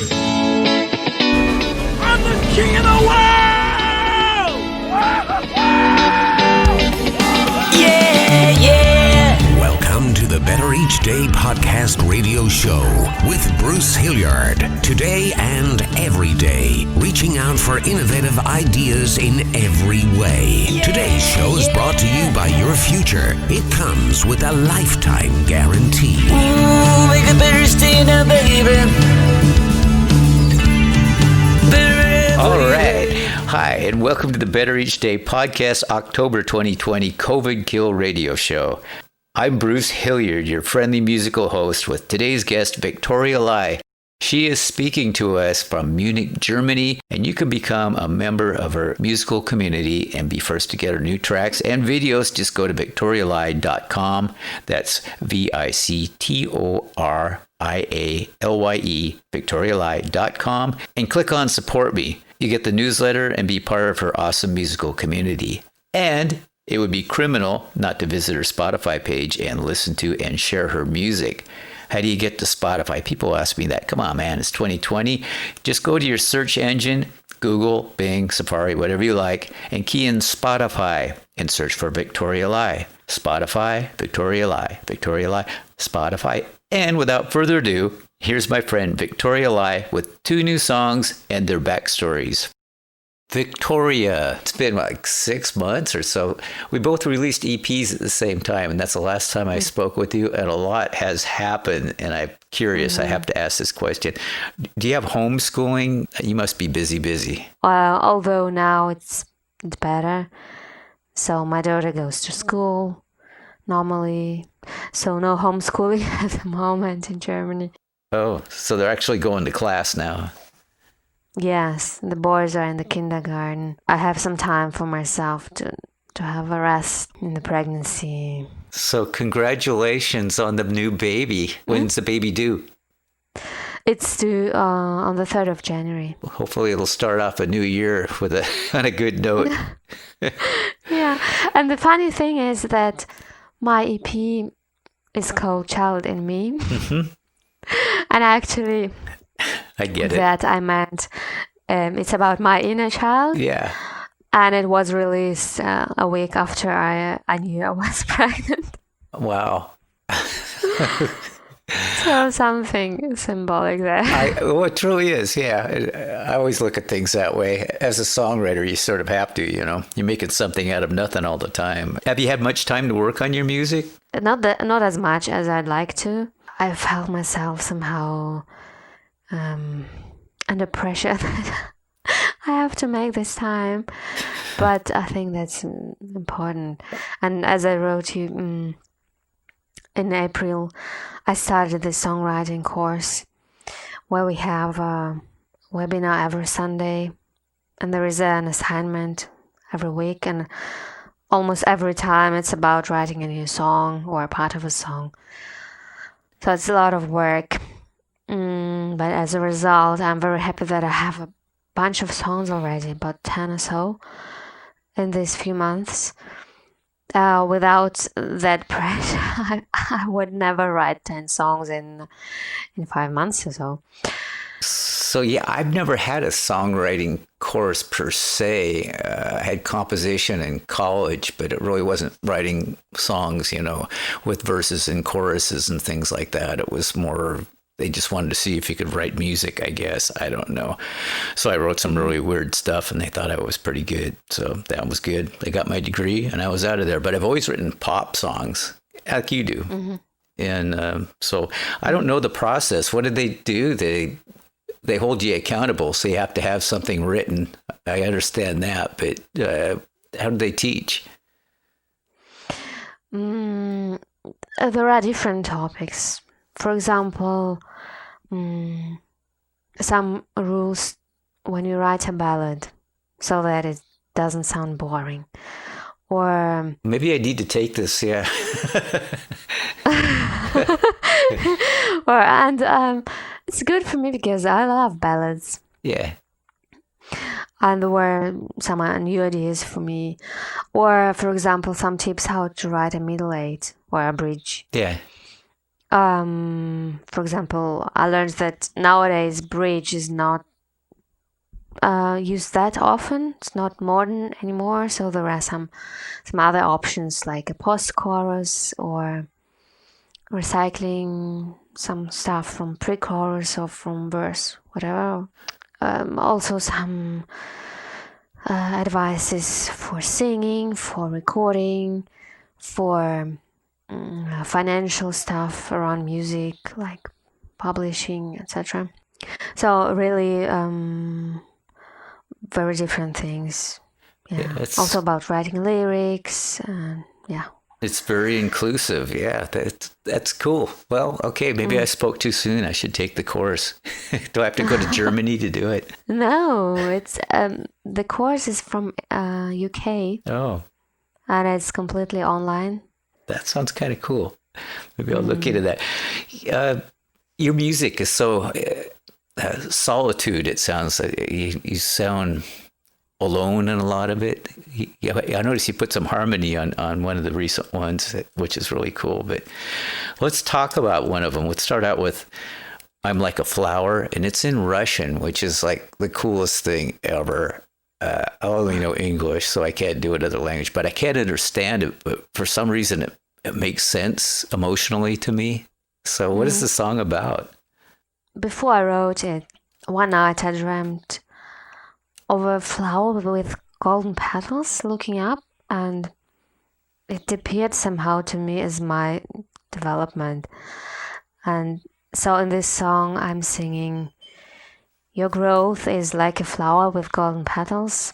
I'm the king of the world! Yeah, yeah! Welcome to the Better Each Day podcast radio show with Bruce Hilliard. Today and every day, reaching out for innovative ideas in every way. Today's show is brought to you by your future. It comes with a lifetime guarantee. Ooh, make a better stay now, baby. All right. Hi, and welcome to the Better Each Day podcast, October 2020 COVID Kill Radio Show. I'm Bruce Hilliard, your friendly musical host, with today's guest, Victoria Lai. She is speaking to us from Munich, Germany, and you can become a member of her musical community and be first to get her new tracks and videos. Just go to victorialai.com. That's VICTORIALYE, victorialai.com, and click on Support Me. You get the newsletter and be part of her awesome musical community. And it would be criminal not to visit her Spotify page and listen to and share her music. How do you get to Spotify? People ask me that. Come on, man, it's 2020. Just go to your search engine, Google, Bing, Safari, whatever you like, and key in Spotify and search for Victoria Lai. Spotify, Victoria Lai, Victoria Lai, Spotify. And without further ado, here's my friend Victoria Lai with 2 new songs and their backstories. Victoria, it's been like 6 months or so. We both released EPs at the same time, and that's the last time I spoke with you, and a lot has happened, and I'm curious, I have to ask this question. Do you have homeschooling? You must be busy. Although now it's better. So my daughter goes to school normally, so no homeschooling at the moment in Germany. Oh, so they're actually going to class now. Yes, the boys are in the kindergarten. I have some time for myself to have a rest in the pregnancy. So congratulations on the new baby. When's the baby due? It's due on the 3rd of January. Hopefully it'll start off a new year with on a good note. Yeah, and the funny thing is that my EP is called Child in Me. Mm-hmm. And actually... I get it. That I meant it's about my inner child. Yeah. And it was released a week after I knew I was pregnant. Wow. So something symbolic there. Well, it truly is, yeah. I always look at things that way. As a songwriter, you sort of have to, You're making something out of nothing all the time. Have you had much time to work on your music? Not as much as I'd like to. I felt myself somehow... under pressure that I have to make this time, but I think that's important. And as I wrote you in April, I started the songwriting course where we have a webinar every Sunday, and there is an assignment every week, and almost every time it's about writing a new song or a part of a song. So it's a lot of work. But as a result, I'm very happy that I have a bunch of songs already, about 10 or so, in these few months. Without that pressure, I would never write 10 songs in 5 months or so. So yeah, I've never had a songwriting course per se. I had composition in college, but it really wasn't writing songs, with verses and choruses and things like that. It was more... They just wanted to see if you could write music, I guess. I don't know. So I wrote some really weird stuff, and they thought I was pretty good. So that was good. They got my degree, and I was out of there. But I've always written pop songs, like you do. Mm-hmm. And so I don't know the process. What did they do? They hold you accountable, so you have to have something written. I understand that, but how do they teach? There are different topics. For example, some rules when you write a ballad so that it doesn't sound boring. Or maybe I need to take this, yeah. It's good for me because I love ballads. Yeah. And there were some new ideas for me. Or, for example, some tips how to write a middle eight or a bridge. Yeah. For example, I learned that nowadays bridge is not used that often. It's not modern anymore. So there are some other options like a post-chorus or recycling some stuff from pre-chorus or from verse, whatever. Also some advices for singing, for recording, for financial stuff around music, like publishing, etc. So really very different things. Yeah. Also about writing lyrics and yeah. It's very inclusive. Yeah, that's cool. Well, okay, maybe I spoke too soon. I should take the course. Do I have to go to Germany to do it? No, it's the course is from UK. Oh. And it's completely online. That sounds kind of cool. Maybe I'll look into that. Your music is so solitude. It sounds like you sound alone in a lot of it. I noticed you put some harmony on one of the recent ones, which is really cool. But let's talk about one of them. Let's start out with "I'm Like a Flower," and it's in Russian, which is like the coolest thing ever. I only know English, so I can't do another language, but I can't understand it. But for some reason, it makes sense emotionally to me. So what is the song about? Before I wrote it, one night I dreamt of a flower with golden petals looking up, and it appeared somehow to me as my development. And so in this song, I'm singing, "Your growth is like a flower with golden petals,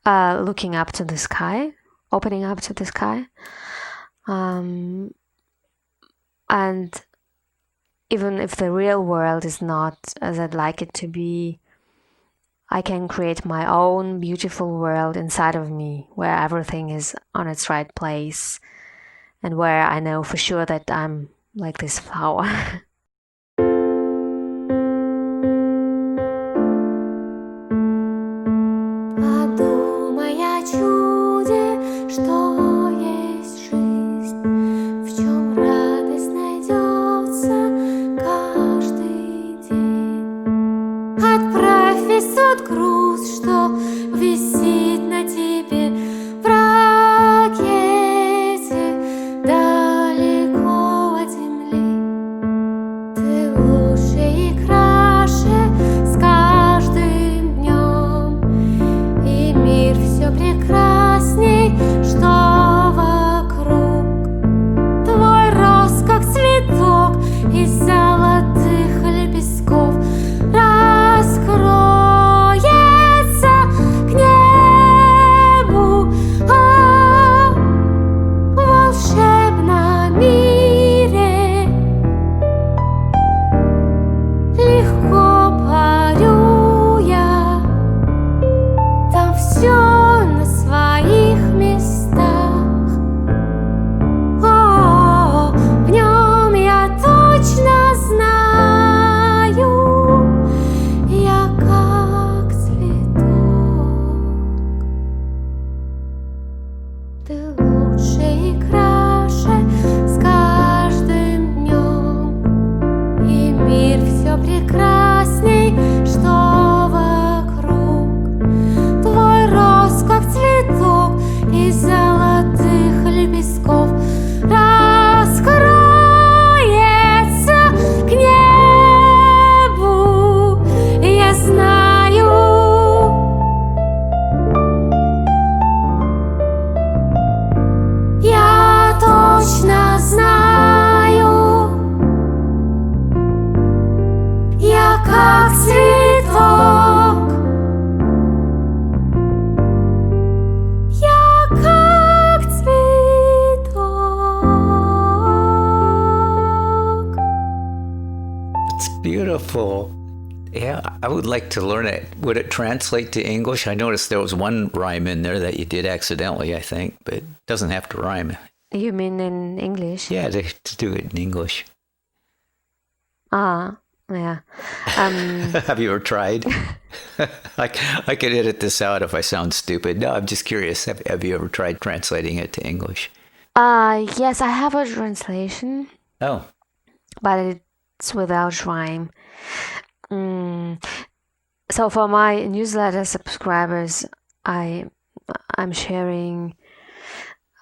looking up to the sky, opening up to the sky. And even if the real world is not as I'd like it to be, I can create my own beautiful world inside of me, where everything is on its right place, and where I know for sure that I'm like this flower." Подумай о чуде, что есть жизнь, в чем радость найдется каждый день. Отправь весь тот груз, что висит на тебе в ракете далеко от земли. Ты лучше и краше с каждым днем, и мир все прекрасней, что вокруг. Твой рост, как цветок из золотых лепестков, раскроется к небу, в волшебном мире. Легко парю я, там все на своих местах. О, в нем я точно знаю, я как цветок. Ты лучше и краше с каждым днем, и мир все прекрасней, что вокруг. Твой рост, как цветок из золотых лепестков, раскроется к небу, я знаю. Я точно знаю, я как цветок, я как цветок. It's beautiful. Yeah, I would like to learn it. Would it translate to English? I noticed there was one rhyme in there that you did accidentally, I think, but it doesn't have to rhyme. You mean in English? Yeah, to do it in English. Yeah. Have you ever tried? I could edit this out if I sound stupid. No, I'm just curious. Have you ever tried translating it to English? Yes, I have a translation, Oh, but it's without rhyme. So for my newsletter subscribers, I'm sharing.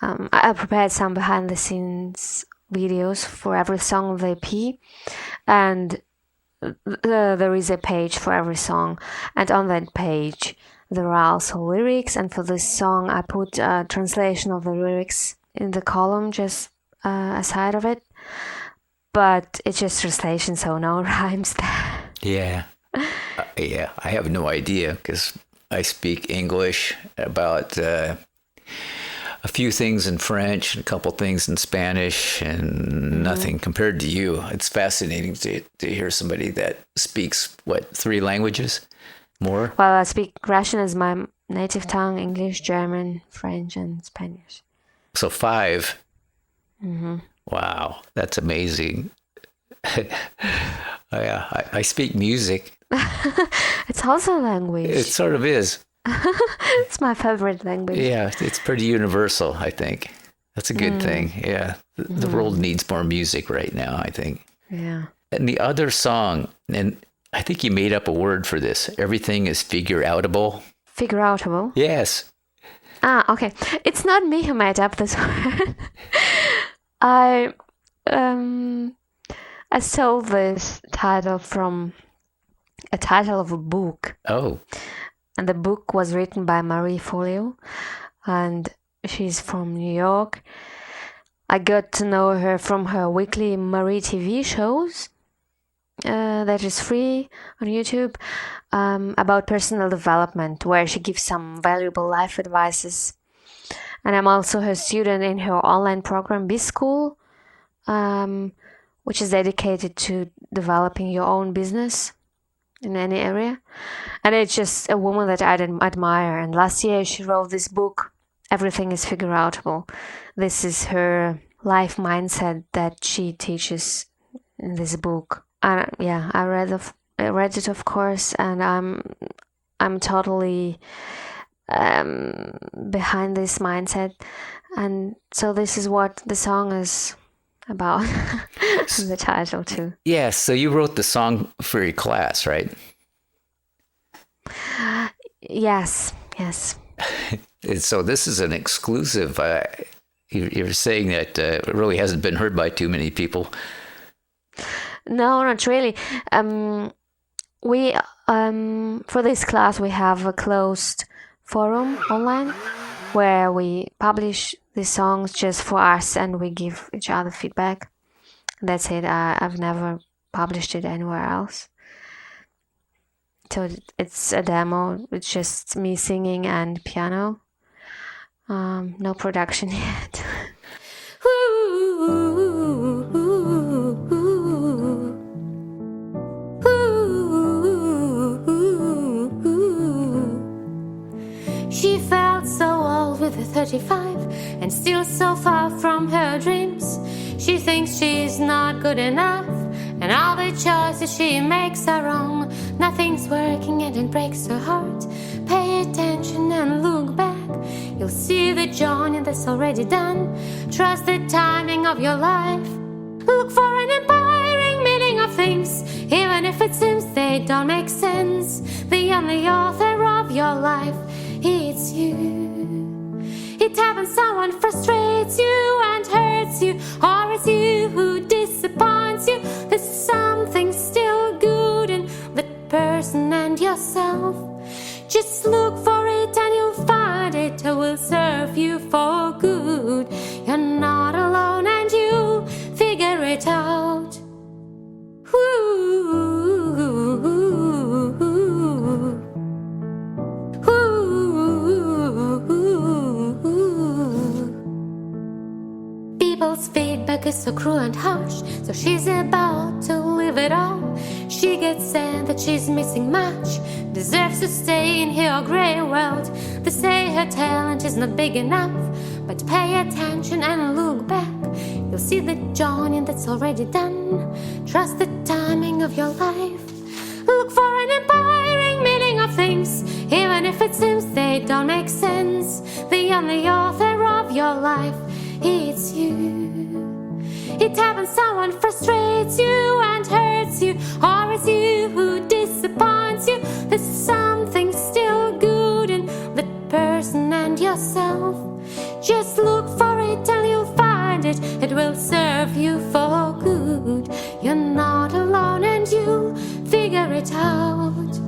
I prepared some behind the scenes videos for every song of the EP, and there is a page for every song, and on that page there are also lyrics, and for this song I put a translation of the lyrics in the column just aside of it, but it's just translation, so no rhymes there. yeah. Yeah, I have no idea because I speak English, about a few things in French, a couple things in Spanish, and nothing compared to you. It's fascinating to hear somebody that speaks, 3 languages? More? Well, I speak Russian as my native tongue, English, German, French, and Spanish. So 5? Wow, that's amazing. I speak music. It's also a language. It sort of is. It's my favorite language. Yeah, it's pretty universal, I think. That's a good thing. Yeah, the world needs more music right now, I think. Yeah. And the other song, and I think you made up a word for this. Everything is figureoutable. Figureoutable? Yes. Okay. It's not me who made up this word. I stole this title from a title of a book. Oh. And the book was written by Marie Folio, and she's from New York. I got to know her from her weekly Marie TV shows that is free on YouTube, about personal development, where she gives some valuable life advices. And I'm also her student in her online program, B-School, which is dedicated to developing your own business in any area. And it's just a woman that I admire. And last year she wrote this book, Everything is Figureoutable. This is her life mindset that she teaches in this book. And yeah, I read it, of course, and I'm totally behind this mindset. And so this is what the song is about. The title too. Yeah, so you wrote the song for your class, right? Yes. And so this is an exclusive. You're saying that it really hasn't been heard by too many people. No, not really. We for this class we have a closed forum online where we publish these songs just for us, and we give each other feedback. That's it. I've never published it anywhere else. So it's a demo. It's just me singing and piano. No production yet. She felt so old with a 35 and still so far from her dreams. She thinks she's not good enough, and all the choices she makes are wrong. Nothing's working and it breaks her heart. Pay attention and look back. You'll see the journey that's already done. Trust the timing of your life. Look for an empowering meaning of things, even if it seems they don't make sense. The only author of your life, it's you. It happens someone frustrates you and hurts you, or it's you who disappoints you. There's something still good in that person and yourself. Just look for it and you'll find it will serve you for good. You're not alone and you'll figure it out. People's feedback is so cruel and harsh, so she's about to leave it all. She gets sad that she's missing much, deserves to stay in her grey world. They say her talent is not big enough, but pay attention and look back. You'll see the journey that's already done. Trust the timing of your life. Look for an empowering meaning of things, even if it seems they don't make sense. The only author of your life, it's you. It happens someone frustrates you and hurts you, or it's you who disappoints you. There's something still good in that person and yourself. Just look for it and you'll find it. It will serve you for good. You're not alone and you'll figure it out.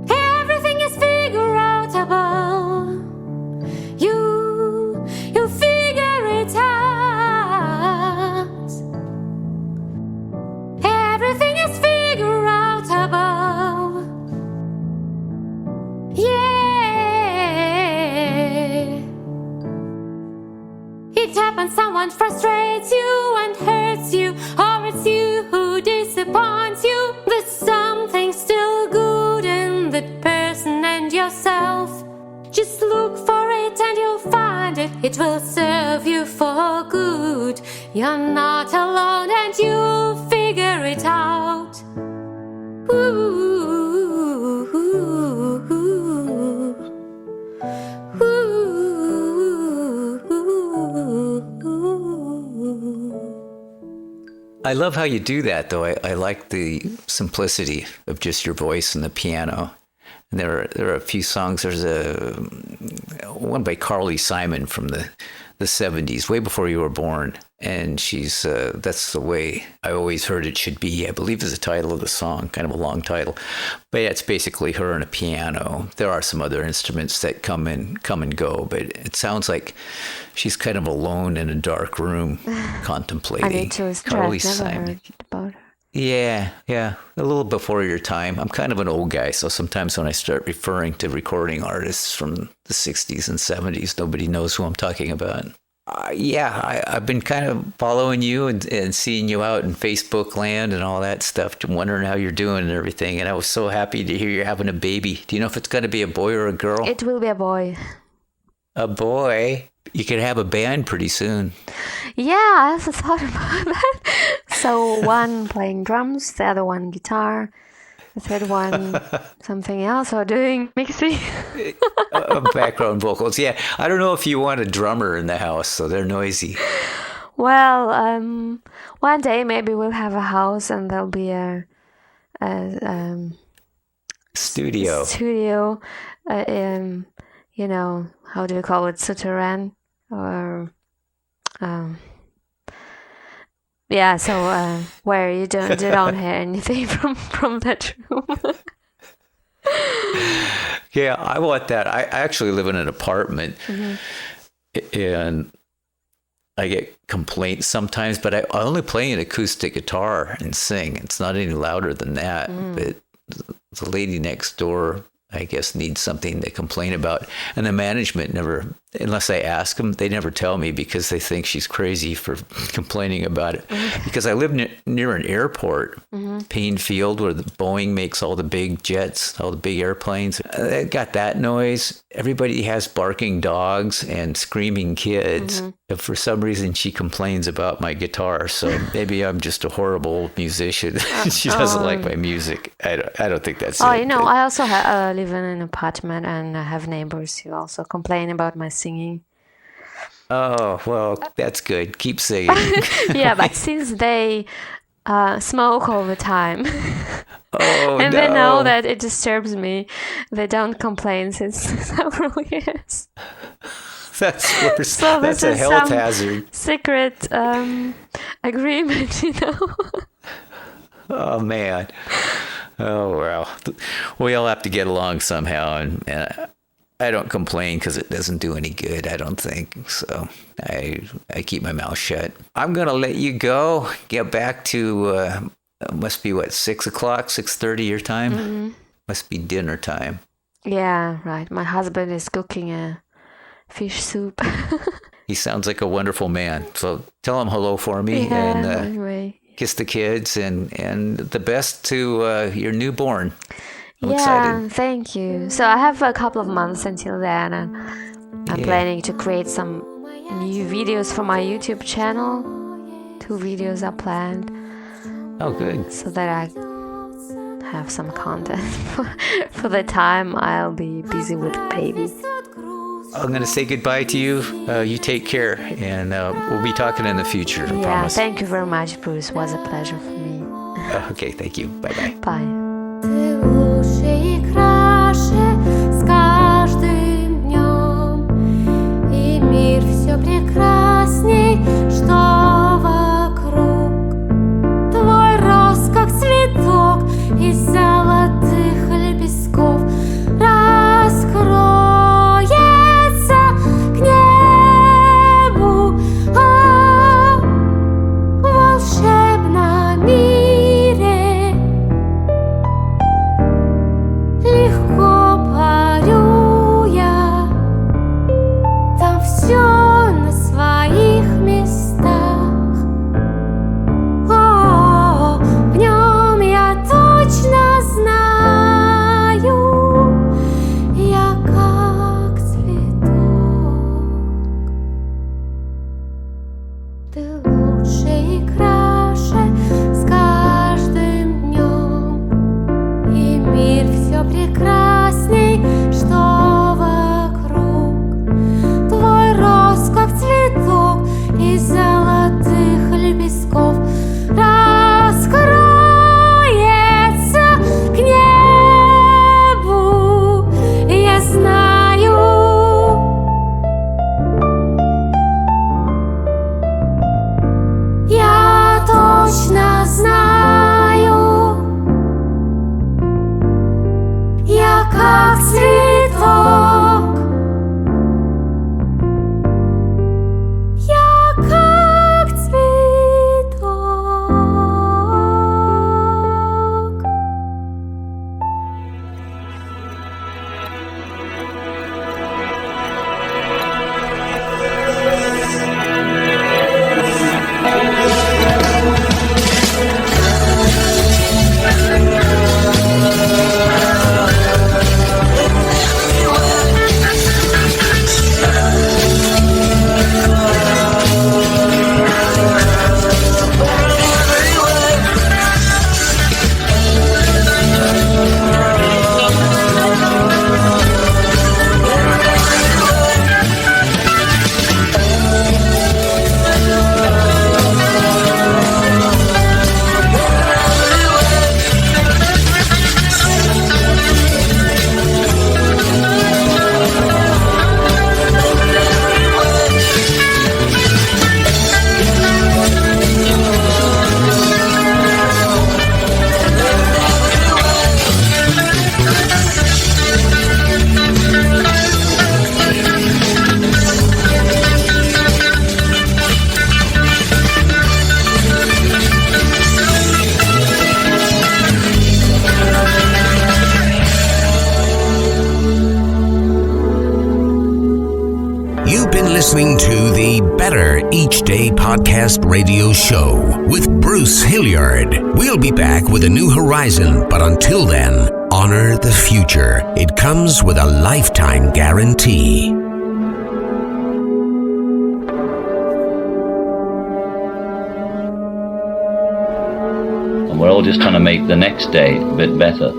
Everything is figureoutable. You figure it out. Everything is figureoutable. Yeah. It happens, someone frustrates you and hurts you, or it's you who disappoints you. There's something still good in that person and yourself. Just look for it and you'll find it. It will serve you for good. You're not alone and you'll figure it out. Ooh. I love how you do that, though. I like the simplicity of just your voice and the piano. And there are a few songs. There's one by Carly Simon from the 70s, way before you were born. And she's that's the way I always heard it should be, I believe is the title of the song, kind of a long title. But yeah, it's basically her and a piano. There are some other instruments that come and go, but it sounds like she's kind of alone in a dark room contemplating. I need to Carly never Simon. heard about her. Yeah, a little before your time. I'm kind of an old guy, so sometimes when I start referring to recording artists from the 60s and 70s, nobody knows who I'm talking about. I've been kind of following you and seeing you out in Facebook land and all that stuff, wondering how you're doing and everything. And I was so happy to hear you're having a baby. Do you know if it's going to be a boy or a girl? It will be a boy. A boy? You could have a band pretty soon. Yeah, I also thought about that. So one playing drums, the other one guitar, the third one something else, or doing mixing. Background vocals. Yeah, I don't know if you want a drummer in the house, so they're noisy. Well, one day maybe we'll have a house and there'll be a studio. You know, how do you call it, souterrain, or where you don't hear anything from that room. Yeah, I want that. I actually live in an apartment, and I get complaints sometimes, but I only play an acoustic guitar and sing. It's not any louder than that. But the lady next door, I guess, needs something to complain about. And the management never, unless I ask them, they never tell me because they think she's crazy for complaining about it. Because I live near an airport, Payne Field, where the Boeing makes all the big jets, all the big airplanes. They got that noise. Everybody has barking dogs and screaming kids. If for some reason she complains about my guitar, so maybe I'm just a horrible musician. She doesn't like my music. I don't think that's it. I also live in an apartment and I have neighbors who also complain about my singing. Oh, well, that's good. Keep singing. Yeah, but since they smoke all the time, and they know that it disturbs me, they don't complain since several years. That's worse. So that's a health hazard. Secret agreement, you know. Oh, man. Oh, well. We all have to get along somehow, and I don't complain because it doesn't do any good, I don't think. So I keep my mouth shut. I'm going to let you go. Get back to, must be, 6 o'clock, 6:30 your time? Must be dinner time. Yeah, right. My husband is cooking a fish soup. He sounds like a wonderful man. So tell him hello for me. Yeah, and anyway. Kiss the kids and the best to your newborn. I'm yeah, excited. Thank you. So I have a couple of months until then, and I'm planning to create some new videos for my YouTube channel. 2 videos are planned. Oh, good. so that I have some content for the time I'll be busy with the baby. I'm going to say goodbye to you. You take care, and we'll be talking in the future, I Yeah, promise. thank you very much, Bruce. It was a pleasure for me. Okay, thank you. Bye-bye. Bye. Ты лучше и краше с каждым днем, и мир все прекрасней, что вокруг. Твой рост, как цветок из золотых лепестков, раскроется к небу, в волшебном мире. Легко парю я, там все на своих местах. О, в нем я точно знаю, я как цветок. Ты лучше и краше с каждым днем, и мир все прекрасней, что вокруг. Твой рост, как цветок из золотых лепестков, раскроется к небу, я знаю. Я точно знаю, я как цветок, я как цветок. You've been listening to the Better Each Day podcast radio show with Bruce Hilliard. We'll be back with a new horizon, but until then, honor the future. It comes with a lifetime guarantee. And we're all just trying to make the next day a bit better.